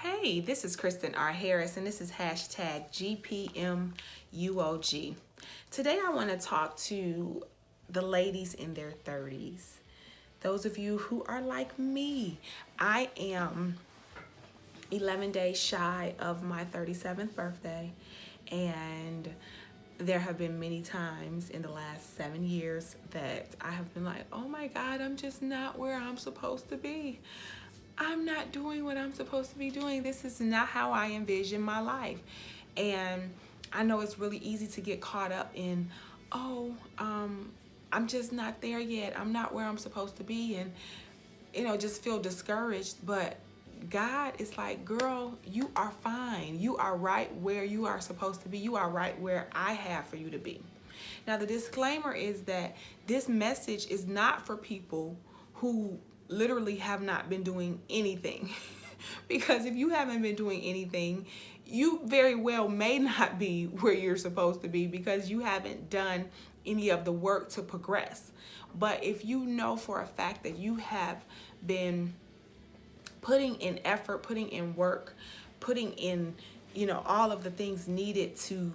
Hey, this is Kristen R. Harris, and this is hashtag GPMUOG. Today I want to talk to the ladies in their 30s. Those of you who are like me. I am 11 days shy of my 37th birthday, and there have been many times in the last 7 years that I have been like, oh my God, I'm just not where I'm supposed to be. I'm not doing what I'm supposed to be doing. This is not how I envision my life. And I know it's really easy to get caught up in, I'm just not there yet. I'm not where I'm supposed to be. And, just feel discouraged. But God is like, girl, you are fine. You are right where you are supposed to be. You are right where I have for you to be. Now, the disclaimer is that this message is not for people who literally have not been doing anything. Because if you haven't been doing anything, you very well may not be where you're supposed to be because you haven't done any of the work to progress. But if you know for a fact that you have been putting in effort, putting in work, putting in, all of the things needed to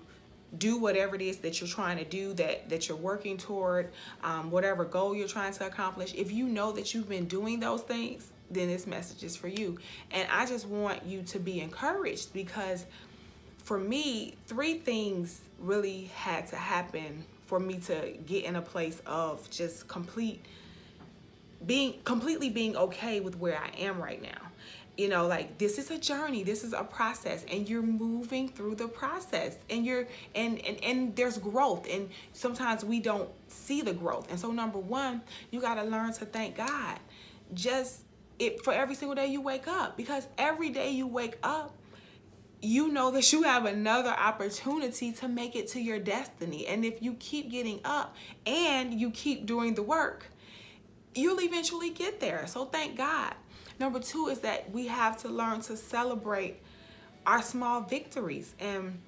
do whatever it is that you're trying to do, that you're working toward, whatever goal you're trying to accomplish, if you know that you've been doing those things, then this message is for you. And I just want you to be encouraged, because for me, 3 things really had to happen for me to get in a place of just completely being okay with where I am right now. This is a journey, this is a process, and you're moving through the process, and and there's growth, and sometimes we don't see the growth. And so number 1, you got to learn to thank God for every single day you wake up, because every day you wake up, you know that you have another opportunity to make it to your destiny. And if you keep getting up and you keep doing the work, you'll eventually get there. So thank God. Number 2 is that we have to learn to celebrate our small victories. And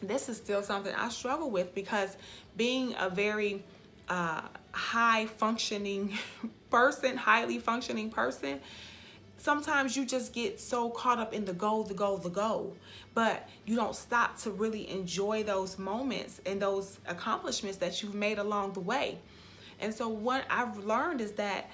this is still something I struggle with, because being a very highly functioning person, sometimes you just get so caught up in the goal, but you don't stop to really enjoy those moments and those accomplishments that you've made along the way. And so what I've learned is that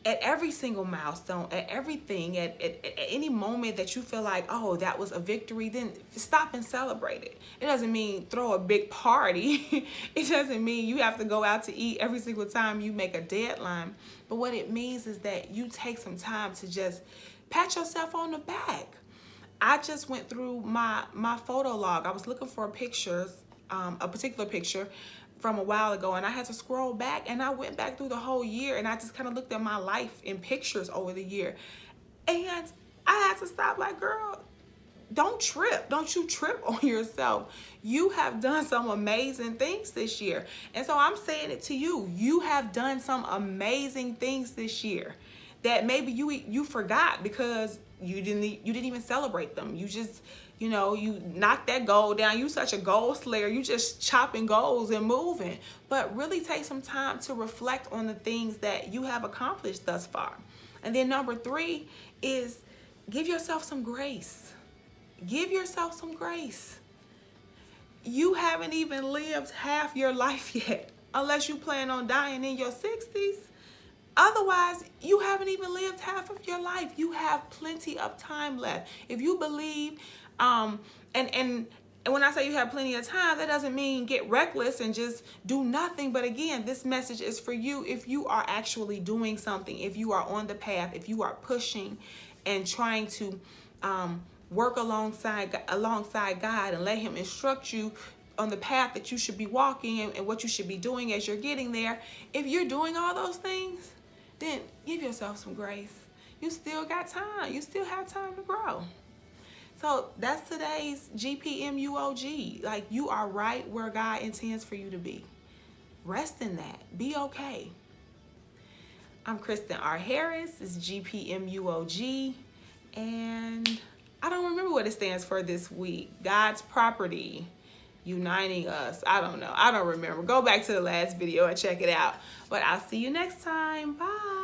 at every single milestone, at everything, at any moment that you feel like, oh, that was a victory, then stop and celebrate it. It doesn't mean throw a big party. It doesn't mean you have to go out to eat every single time you make a deadline. But what it means is that you take some time to just pat yourself on the back. I just went through my photo log. I was looking for pictures, a particular picture from a while ago, and I had to scroll back, and I went back through the whole year, and I just kind of looked at my life in pictures over the year, and I had to stop, like, girl, don't you trip on yourself. You have done some amazing things this year. And so I'm saying it to you, you have done some amazing things this year that maybe you forgot because you didn't even celebrate them. You just you knock that goal down. You such a goal slayer. You just chopping goals and moving. But really take some time to reflect on the things that you have accomplished thus far. And then number 3 is give yourself some grace. Give yourself some grace. You haven't even lived half your life yet, unless you plan on dying in your 60s. Otherwise, you haven't even lived half of your life. You have plenty of time left. If you believe, and when I say you have plenty of time, that doesn't mean get reckless and just do nothing. But again, this message is for you if you are actually doing something, if you are on the path, if you are pushing and trying to work alongside God and let Him instruct you on the path that you should be walking and what you should be doing as you're getting there. If you're doing all those things, then give yourself some grace. You still got time. You still have time to grow. So that's today's GPMUOG. Like, you are right where God intends for you to be. Rest in that. Be okay. I'm Kristen R. Harris. It's GPMUOG. And I don't remember what it stands for this week. God's property. Uniting us. I don't know. I don't remember. Go back to the last video and check it out. But I'll see you next time. Bye.